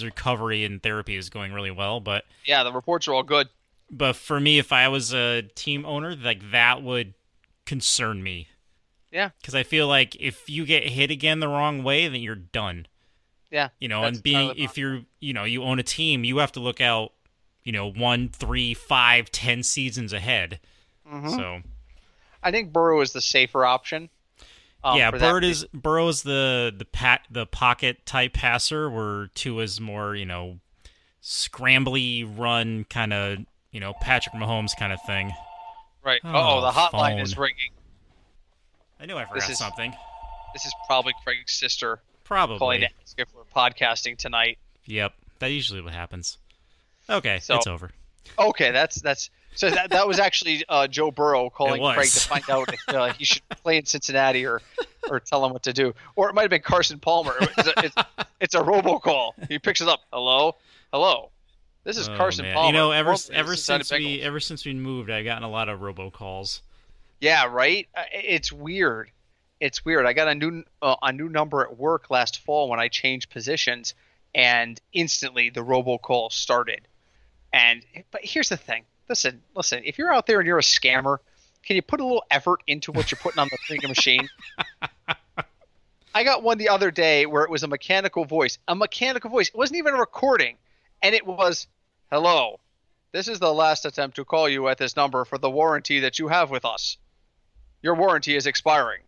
S1: recovery and therapy is going really well, but
S2: Yeah, the reports are all good.
S1: for me, if I was a team owner, like that would concern me.
S2: Yeah.
S1: Because I feel like if you get hit again the wrong way, then you're done.
S2: Yeah. That's
S1: And being if you're you own a team, you have to look out 1, 3, 5, 10 seasons ahead.
S2: Mm-hmm.
S1: So
S2: I think Burrow is the safer option.
S1: yeah, Burrow is the pocket type passer, where Tua's more scrambly run kind of Patrick Mahomes kind of thing.
S2: Right.
S1: Oh,
S2: The hotline
S1: phone.
S2: is ringing.
S1: I knew I forgot something.
S2: This is probably Craig's sister calling
S1: Probably.
S2: to ask if we're podcasting tonight.
S1: Yep, that's usually what happens. Okay,
S2: So-
S1: it's over.
S2: Okay, that's so that was actually Joe Burrow calling
S1: It was.
S2: Craig to find out if he should play in Cincinnati or tell him what to do. Or it might have been Carson Palmer. It's a robocall. He picks it up. Hello. This is Carson
S1: Man.
S2: Palmer.
S1: Ever
S2: Formerly
S1: since we moved, I've gotten a lot of robocalls.
S2: Yeah, right. It's weird. It's weird. I got a new number at work last fall when I changed positions, and instantly the robocall started. But here's the thing. Listen. If you're out there and you're a scammer, can you put a little effort into what you're putting on the freaking machine? I got one the other day where it was a mechanical voice. It wasn't even a recording, and it was, "Hello. This is the last attempt to call you at this number for the warranty that you have with us. Your warranty is expiring.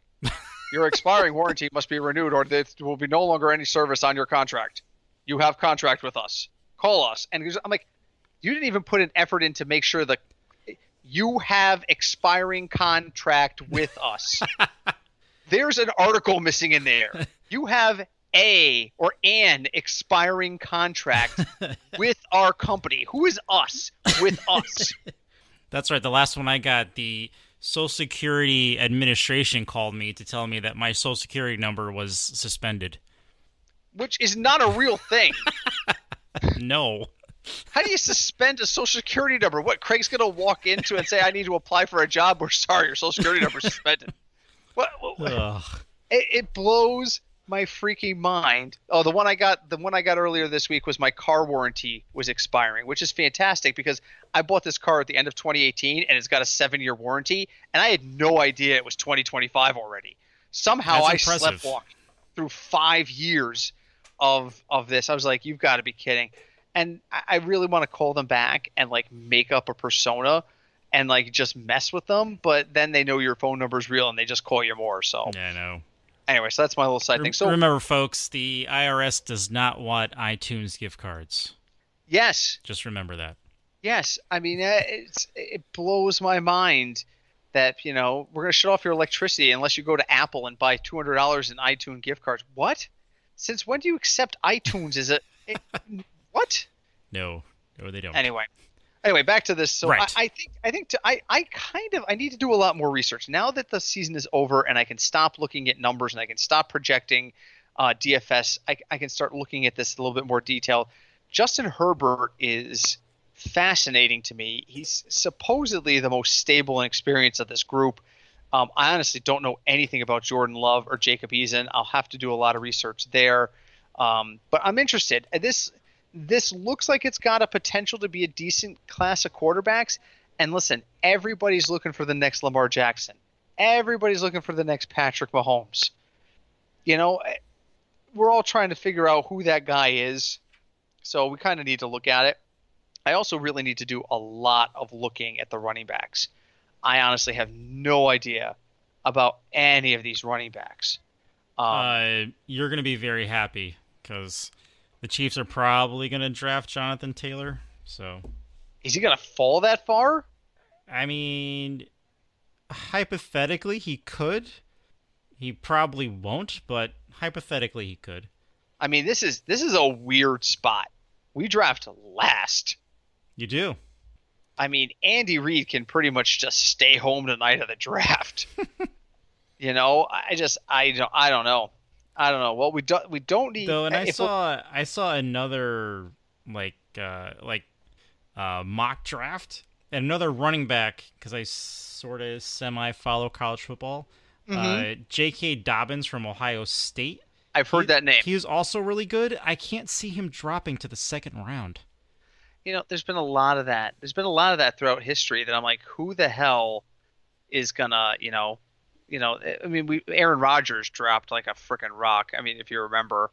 S2: Your expiring warranty must be renewed, or there will be no longer any service on your contract. You have contract with us. Call us." And I'm like, you didn't even put an effort in to make sure that you have expiring contract with us. There's an article missing in there. You have an expiring contract with our company. Who is us with us?
S1: That's right. The last one I got, the Social Security Administration called me to tell me that my Social Security number was suspended.
S2: Which is not a real thing.
S1: No.
S2: How do you suspend a Social Security number? What, Craig's going to walk into and say, "I need to apply for a job"? We're sorry, your Social Security number is suspended. What?
S1: Ugh.
S2: It blows my freaking mind. Oh, the one I got earlier this week was my car warranty was expiring, which is fantastic because I bought this car at the end of 2018 and it's got a 7-year warranty, and I had no idea it was 2025 already. Somehow I
S1: That's impressive.
S2: sleptwalked through 5 years of this. I was like, you've got to be kidding. And I really want to call them back and like make up a persona and like just mess with them, but then they know your phone number is real and they just call you more. So
S1: Yeah, I know.
S2: anyway, so that's my little side thing. So
S1: remember, folks, the IRS does not want iTunes gift cards.
S2: yes,
S1: Just remember that.
S2: yes. I mean, it blows my mind that we're going to shut off your electricity unless you go to Apple and buy $200 in iTunes gift cards. What? Since when do you accept iTunes? What?
S1: No, they don't.
S2: Anyway, back to this. So
S1: Right.
S2: I need to do a lot more research now that the season is over and I can stop looking at numbers and I can stop projecting DFS. I can start looking at this in a little bit more detail. Justin Herbert is fascinating to me. He's supposedly the most stable and experienced of this group. I honestly don't know anything about Jordan Love or Jacob Eason. I'll have to do a lot of research there. But I'm interested. This looks like it's got a potential to be a decent class of quarterbacks. And listen, everybody's looking for the next Lamar Jackson. Everybody's looking for the next Patrick Mahomes. We're all trying to figure out who that guy is. So we kind of need to look at it. I also really need to do a lot of looking at the running backs. I honestly have no idea about any of these running backs.
S1: You're going to be very happy because the Chiefs are probably going to draft Jonathan Taylor. So,
S2: is he going to fall that far?
S1: I mean, hypothetically, he could. He probably won't, but hypothetically he could.
S2: I mean, this is a weird spot. We draft last.
S1: You do.
S2: I mean, Andy Reid can pretty much just stay home the night of the draft. I don't know. I don't know. Well, we don't need
S1: Though, and I
S2: if we're
S1: saw I saw another mock draft and another running back because I sort of semi follow college football.
S2: hmm
S1: J.K. Dobbins from Ohio State.
S2: I've heard
S1: He
S2: that name.
S1: he is also really good. I can't see him dropping to the second round.
S2: There's been a lot of that. There's been a lot of that throughout history that I'm like, who the hell is gonna, I mean, Aaron Rodgers dropped like a freaking rock. I mean, if you remember.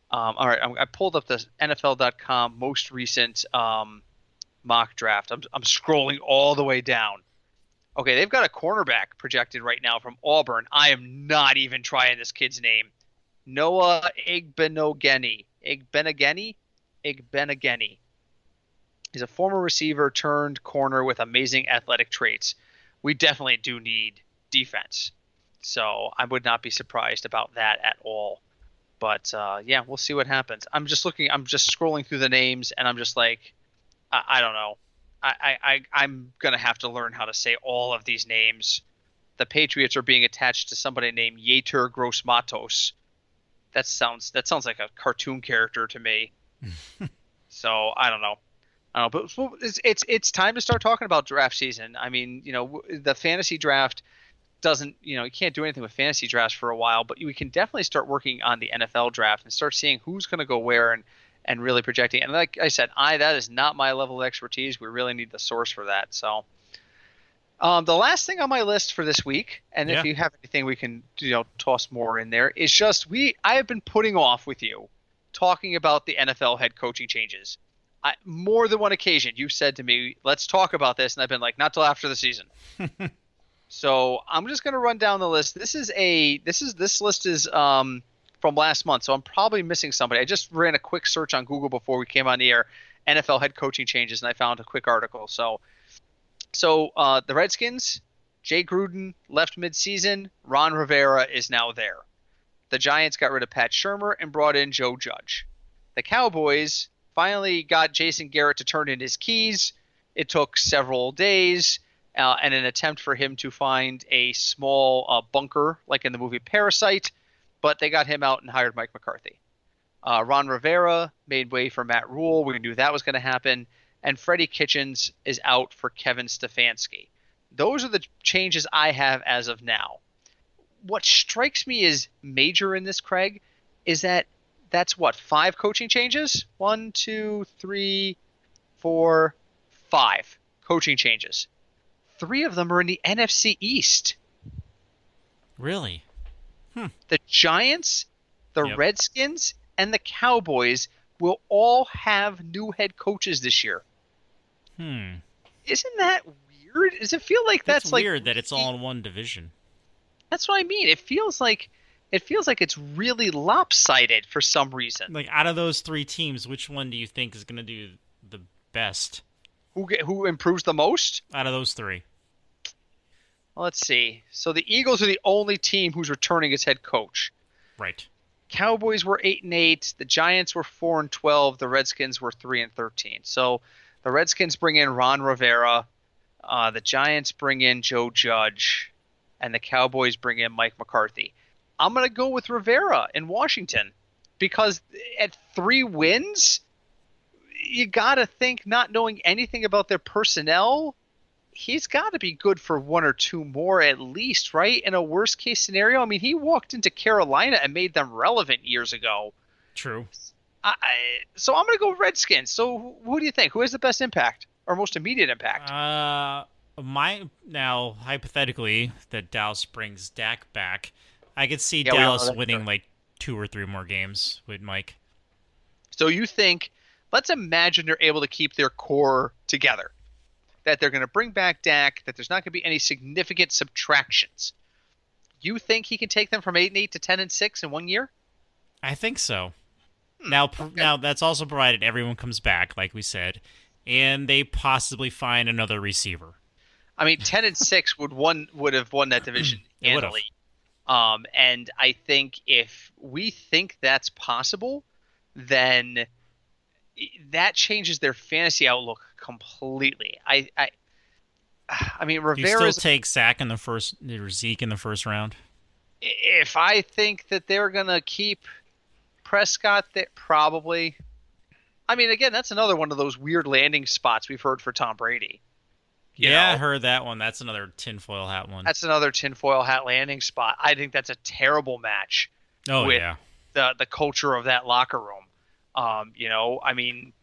S2: All right, I pulled up the NFL.com most recent mock draft. I'm scrolling all the way down. Okay, they've got a cornerback projected right now from Auburn. I am not even trying this kid's name. Noah Igbenogany. Igbenogany. He's a former receiver turned corner with amazing athletic traits. We definitely do need defense. So I would not be surprised about that at all. But yeah, we'll see what happens. I'm just looking. I'm just scrolling through the names, and I'm just like, I don't know. I'm gonna have to learn how to say all of these names. The Patriots are being attached to somebody named Yetur Gross-Matos. That sounds like a cartoon character to me. So I don't know. I don't know, but it's time to start talking about draft season. I mean, the fantasy draft doesn't, you can't do anything with fantasy drafts for a while, but we can definitely start working on the NFL draft and start seeing who's going to go where and really projecting. And like I said, that is not my level of expertise. We really need the source for that. So the last thing on my list for this week, and if
S1: Yeah.
S2: you have anything we can, toss more in there, is just I have been putting off with you talking about the NFL head coaching changes. More than one occasion, you've said to me, let's talk about this. And I've been like, not till after the season. So I'm just going to run down the list. This list is from last month, so I'm probably missing somebody. I just ran a quick search on Google before we came on the air, NFL head coaching changes, and I found a quick article. So the Redskins, Jay Gruden left midseason. Ron Rivera is now there. The Giants got rid of Pat Shurmur and brought in Joe Judge. The Cowboys finally got Jason Garrett to turn in his keys. It took several days. And an attempt for him to find a small bunker, like in the movie Parasite, but they got him out and hired Mike McCarthy. Ron Rivera made way for Matt Rule. We knew that was going to happen. And Freddie Kitchens is out for Kevin Stefanski. Those are the changes I have as of now. What strikes me as major in this, Craig, is that's what, 5 coaching changes? 1, 2, 3, 4, 5 coaching changes. 3 of them are in the NFC East.
S1: Really?
S2: The Giants, the
S1: Yep.
S2: Redskins, and the Cowboys will all have new head coaches this year.
S1: Hmm.
S2: Isn't that weird? Does it feel like
S1: It's
S2: that's like
S1: weird that it's all in one division.
S2: That's what I mean. It feels like it's really lopsided for some reason.
S1: Like, out of those 3 teams, which one do you think is going to do the best
S2: Who improves the most?
S1: out of those 3?
S2: Well, let's see. So the Eagles are the only team who's returning as head coach.
S1: Right.
S2: Cowboys were 8-8. The Giants were 4-12. The Redskins were 3-13. So the Redskins bring in Ron Rivera. The Giants bring in Joe Judge, and the Cowboys bring in Mike McCarthy. I'm going to go with Rivera in Washington because at 3 wins, you got to think, not knowing anything about their personnel, he's got to be good for 1 or 2 more at least, right? In a worst case scenario, I mean, he walked into Carolina and made them relevant years ago.
S1: True.
S2: So I'm going to go Redskins. So who do you think? Who has the best impact or most immediate impact?
S1: Now, hypothetically, that Dallas brings Dak back, I could see
S2: Yeah, we don't know
S1: Dallas
S2: that
S1: winning
S2: either.
S1: like 2 or 3 more games with Mike.
S2: So you think, let's imagine they're able to keep their core together, that they're going to bring back Dak, that there's not going to be any significant subtractions. You think he can take them from 8-8 to 10-6 in 1 year?
S1: I think so. Now that's also provided everyone comes back, like we said, and they possibly find another receiver.
S2: I mean, 10-6 would have won that division
S1: It would've.
S2: handily. And I think if we think that's possible, then that changes their fantasy outlook completely. I mean,
S1: Do you still
S2: Rivera's.
S1: take Zach in the first or Zeke in the first round?
S2: If I think that they're gonna keep Prescott, that probably. I mean, again, that's another one of those weird landing spots we've heard for Tom Brady. You
S1: Yeah, I
S2: know,
S1: heard that one. That's another tinfoil hat one.
S2: that's another tinfoil hat landing spot. I think that's a terrible match
S1: Oh
S2: with
S1: yeah.
S2: the culture of that locker room. I mean,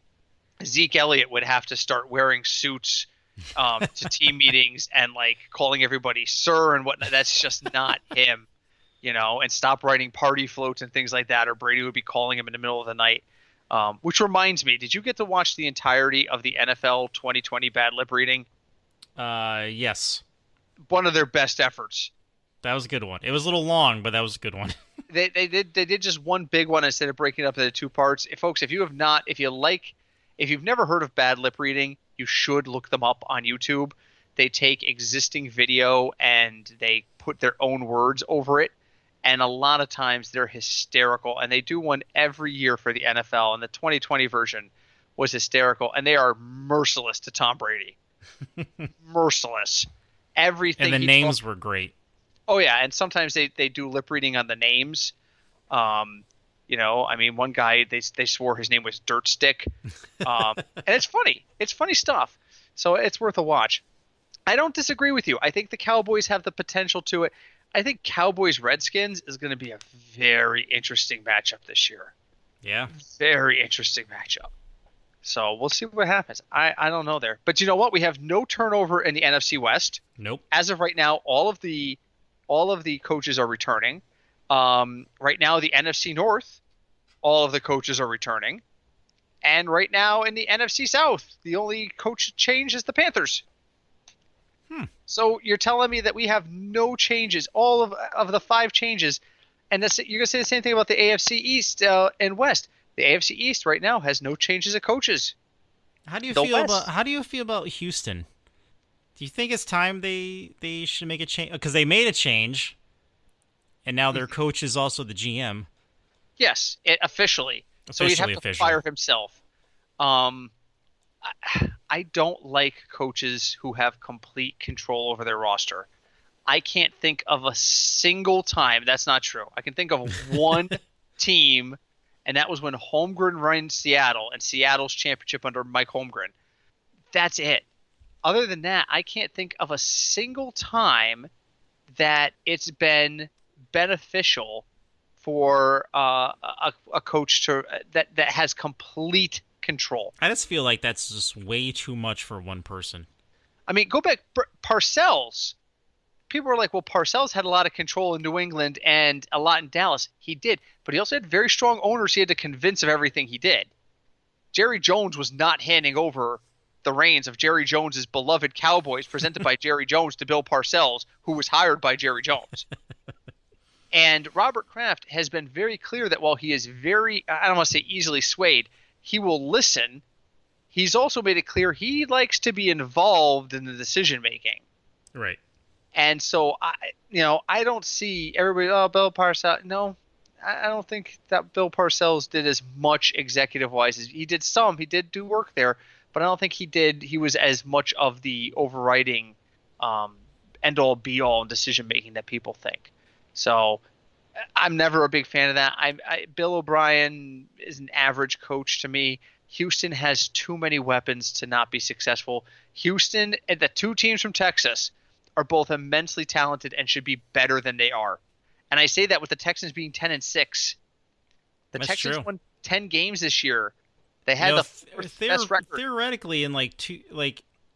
S2: Zeke Elliott would have to start wearing suits to team meetings and like calling everybody sir and whatnot. That's just not him, and stop writing party floats and things like that. Or Brady would be calling him in the middle of the night. Which reminds me, did you get to watch the entirety of the NFL 2020 bad lip reading?
S1: Yes.
S2: One of their best efforts.
S1: That was a good one. It was a little long, but that was a good one.
S2: They did just one big one instead of breaking it up into two parts. Folks, if you've never heard of bad lip reading, you should look them up on YouTube. They take existing video and they put their own words over it, and a lot of times they're hysterical. And they do one every year for the NFL, and the 2020 version was hysterical. And they are merciless to Tom Brady, merciless. Everything.
S1: And the names were great.
S2: Oh yeah, and sometimes they do lip reading on the names. I mean, one guy they swore his name was Dirt Stick, and it's funny. It's funny stuff. So it's worth a watch. I don't disagree with you. I think the Cowboys have the potential to it. I think Cowboys Redskins is going to be a very interesting matchup this year.
S1: Yeah.
S2: Very interesting matchup. So we'll see what happens. I don't know there, but you know what? We have no turnover in the NFC West.
S1: Nope.
S2: As of right now, all of the coaches are returning. Right now, the NFC North, all of the coaches are returning. And right now in the NFC South, the only coach change is the Panthers. So you're telling me that we have no changes, all of the 5 changes, and you're going to say the same thing about the AFC East and West. The AFC East right now has no changes of coaches.
S1: How do you feel about Houston? Do you think it's time they should make a change? Because they made a change, and now their coach is also the GM.
S2: Yes, officially. So he'd have to fire himself. I don't like coaches who have complete control over their roster. I can't think of a single time. That's not true. I can think of one team, and that was when Holmgren ran Seattle and Seattle's championship under Mike Holmgren. That's it. Other than that, I can't think of a single time that it's been beneficial for a coach that has complete control.
S1: I just feel like that's just way too much for one person.
S2: I mean, go back. Parcells. People were like, well, Parcells had a lot of control in New England and a lot in Dallas. He did, but he also had very strong owners he had to convince of everything he did. Jerry Jones was not handing over the reins of Jerry Jones's beloved Cowboys, presented by Jerry Jones, to Bill Parcells, who was hired by Jerry Jones. And Robert Kraft has been very clear that while he is I don't want to say easily swayed, he will listen. He's also made it clear he likes to be involved in the decision making.
S1: Right.
S2: And so I don't see everybody. Oh, Bill Parcells. No, I don't think that Bill Parcells did as much executive wise as he did. He did do work there, but I don't think he was as much of the overriding end all be all in decision making that people think. So I'm never a big fan of that. Bill O'Brien is an average coach to me. Houston has too many weapons to not be successful. Houston and the 2 teams from Texas are both immensely talented and should be better than they are. And I say that with the Texans being 10-6. The Texans won 10 games this year. They had the best record.
S1: Theoretically, in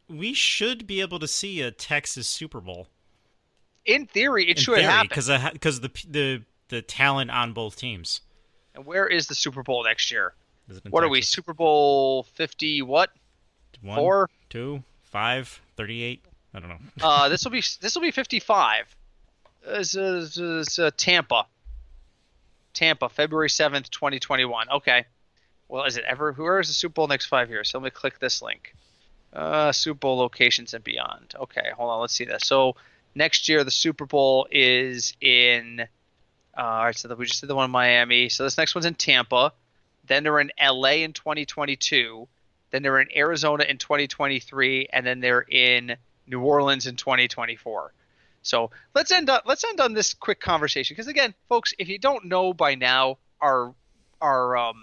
S1: we should be able to see a Texas Super Bowl.
S2: In theory, it should happen
S1: because the talent on both teams.
S2: And where is the Super Bowl next year? What are we? Super Bowl 50? What?
S1: 1,
S2: 4,
S1: 2, 5, 38. I don't know.
S2: This will be 55. This is Tampa, February 7th, 2021. Okay. Well, is it ever? Where is the Super Bowl next 5 years? So let me click this link. Super Bowl locations and beyond. Okay, hold on. Let's see this. So Next year, the Super Bowl is in. All right, so we just did the one in Miami. So this next one's in Tampa. Then they're in LA in 2022. Then they're in Arizona in 2023, and then they're in New Orleans in 2024. So let's end on this quick conversation because again, folks, if you don't know by now, our our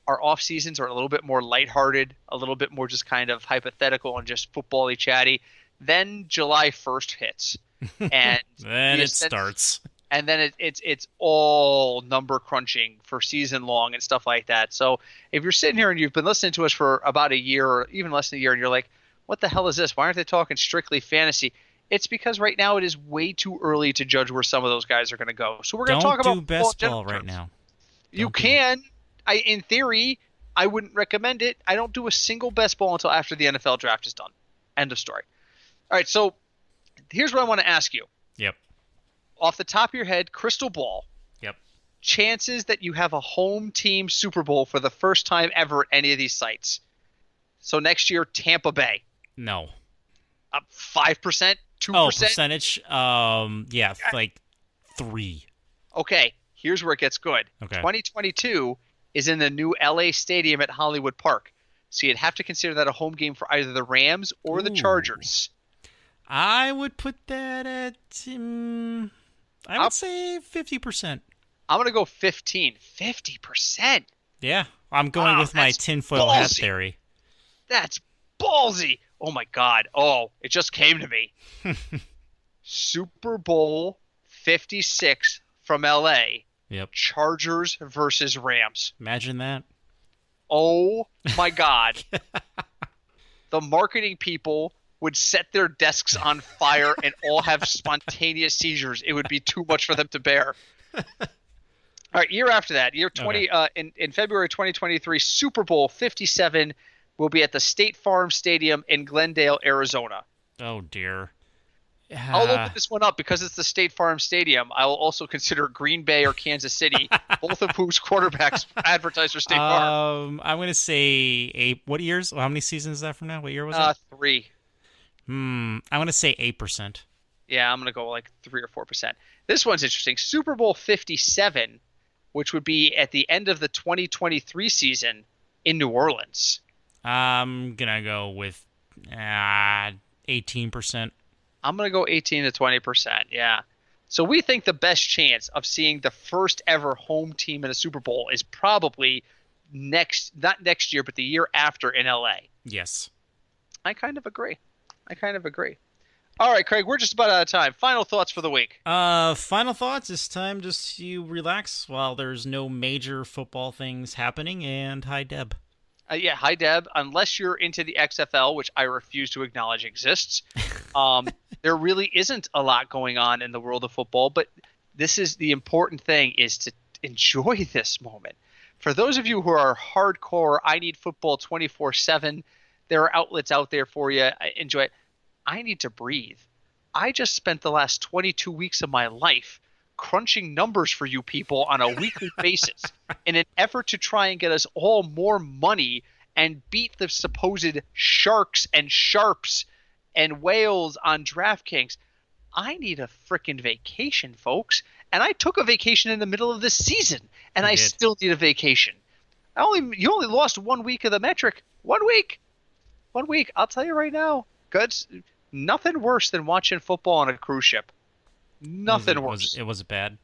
S2: off seasons are a little bit more lighthearted, a little bit more just kind of hypothetical and just football-y chatty. Then July 1st hits, and
S1: Then it starts.
S2: and then it's all number crunching for season long and stuff like that. So if you're sitting here and you've been listening to us for about a year or even less than a year, and you're like, "What the hell is this? Why aren't they talking strictly fantasy?" It's because right now it is way too early to judge where some of those guys are going to go. So we're going to talk about
S1: Don't do best ball right now.
S2: You
S1: Don't do it.
S2: can. In theory, I wouldn't recommend it. I don't do a single best ball until after the NFL draft is done. End of story. All right, so here's what I want to ask you.
S1: Yep.
S2: Off the top of your head, crystal ball,
S1: Yep.
S2: chances that you have a home team Super Bowl for the first time ever at any of these sites. So next year, Tampa Bay.
S1: No.
S2: 5%? 2%?
S1: Oh, percentage? Yeah, like 3.
S2: Okay, here's where it gets good.
S1: Okay.
S2: 2022 is in the new LA Stadium at Hollywood Park. So you'd have to consider that a home game for either the Rams or the
S1: Ooh.
S2: Chargers.
S1: I would put that at, I would say 50%.
S2: I'm going to go 15. 50%?
S1: Yeah, I'm going with my
S2: that's
S1: tinfoil hat
S2: ballsy.
S1: theory.
S2: That's ballsy. Oh, my God. Oh, it just came to me. Super Bowl 56 from LA.
S1: Yep.
S2: Chargers versus Rams.
S1: Imagine that.
S2: Oh, my God. The marketing people would set their desks on fire and all have spontaneous seizures. It would be too much for them to bear. All right, year after that, year 20 in February 2023, Super Bowl 57 will be at the State Farm Stadium in Glendale, Arizona.
S1: Oh, dear.
S2: I'll open this one up because it's the State Farm Stadium. I will also consider Green Bay or Kansas City, both of whose quarterbacks advertise for State Farm.
S1: I'm going to say 8. What years? How many seasons is that from now? What year was it?
S2: 3.
S1: I'm going to say 8%.
S2: Yeah, I'm going to go like 3 or 4%. This one's interesting. Super Bowl 57, which would be at the end of the 2023 season in New Orleans.
S1: I'm going to go with 18%.
S2: I'm going to go 18 to 20%. Yeah. So we think the best chance of seeing the first ever home team in a Super Bowl is probably not next year, but the year after in LA.
S1: Yes.
S2: I kind of agree. All right, Craig, we're just about out of time. Final thoughts for the week.
S1: Final thoughts. It's time just to relax while there's no major football things happening. And hi, Deb.
S2: Yeah, hi, Deb. Unless you're into the XFL, which I refuse to acknowledge exists, there really isn't a lot going on in the world of football. But this is the important thing, is to enjoy this moment. For those of you who are hardcore, I need football 24/7, there are outlets out there for you. Enjoy it. I need to breathe. I just spent the last 22 weeks of my life crunching numbers for you people on a weekly basis in an effort to try and get us all more money and beat the supposed sharks and sharps and whales on DraftKings. I need a freaking vacation, folks. And I took a vacation in the middle of the season, and I still need a vacation. You only lost 1 week of the metric. 1 week. 1 week. I'll tell you right now, nothing worse than watching football on a cruise ship. Nothing worse.
S1: It was bad.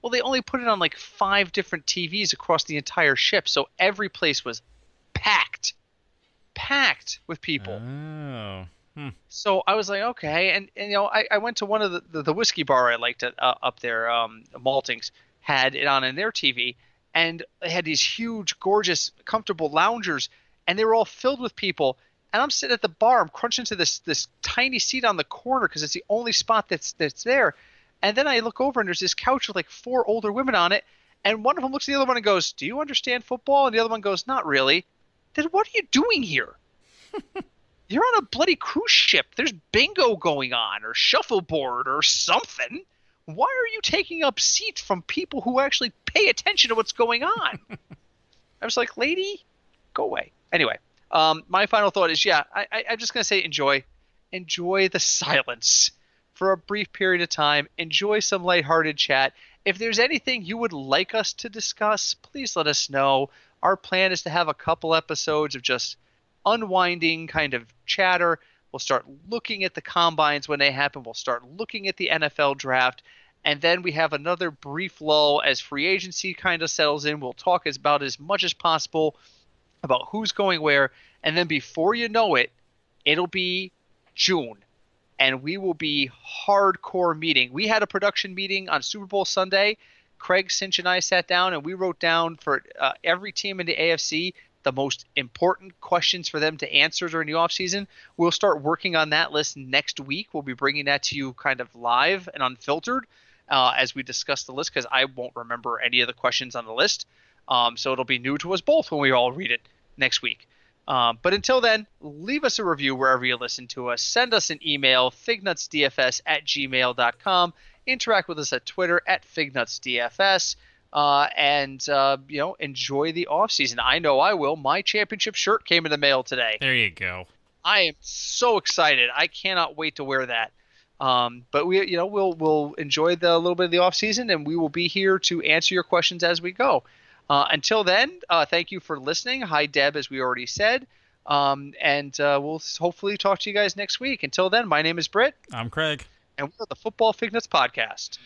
S2: Well, they only put it on like 5 different TVs across the entire ship, so every place was packed with people.
S1: Oh.
S2: So I was like, okay, and I went to one of the whiskey bar I liked up there, Maltings, had it on in their TV, and they had these huge, gorgeous, comfortable loungers, and they were all filled with people. And I'm sitting at the bar, I'm crunching to this tiny seat on the corner because it's the only spot that's there. And then I look over and there's this couch with like 4 older women on it, and one of them looks at the other one and goes, "Do you understand football?" And the other one goes, "Not really." Then what are you doing here? You're on a bloody cruise ship. There's bingo going on or shuffleboard or something. Why are you taking up seats from people who actually pay attention to what's going on? I was like, lady, go away. Anyway, my final thought is, I'm just going to say enjoy the silence. for a brief period of time, enjoy some lighthearted chat. If there's anything you would like us to discuss, please let us know. Our plan is to have a couple episodes of just unwinding kind of chatter. We'll start looking at the combines when they happen. We'll start looking at the NFL draft. And then we have another brief lull as free agency kind of settles in. We'll talk about as much as possible about who's going where. And then before you know it, it'll be June. And we will be hardcore meeting. We had a production meeting on Super Bowl Sunday. Craig Cinch and I sat down and we wrote down for every team in the AFC the most important questions for them to answer during the offseason. We'll start working on that list next week. We'll be bringing that to you kind of live and unfiltered as we discuss the list, because I won't remember any of the questions on the list. So it'll be new to us both when we all read it next week. But until then, leave us a review wherever you listen to us. Send us an email, fignutsdfs@gmail.com. Interact with us at Twitter at fignutsdfs. And enjoy the off season. I know I will. My championship shirt came in the mail today.
S1: There you go.
S2: I am so excited. I cannot wait to wear that. But we'll enjoy the little bit of the off season, and we will be here to answer your questions as we go. Until then, thank you for listening. Hi, Deb, as we already said. And we'll hopefully talk to you guys next week. Until then, my name is Britt.
S1: I'm Craig.
S2: And we're the Football Fignuts Podcast.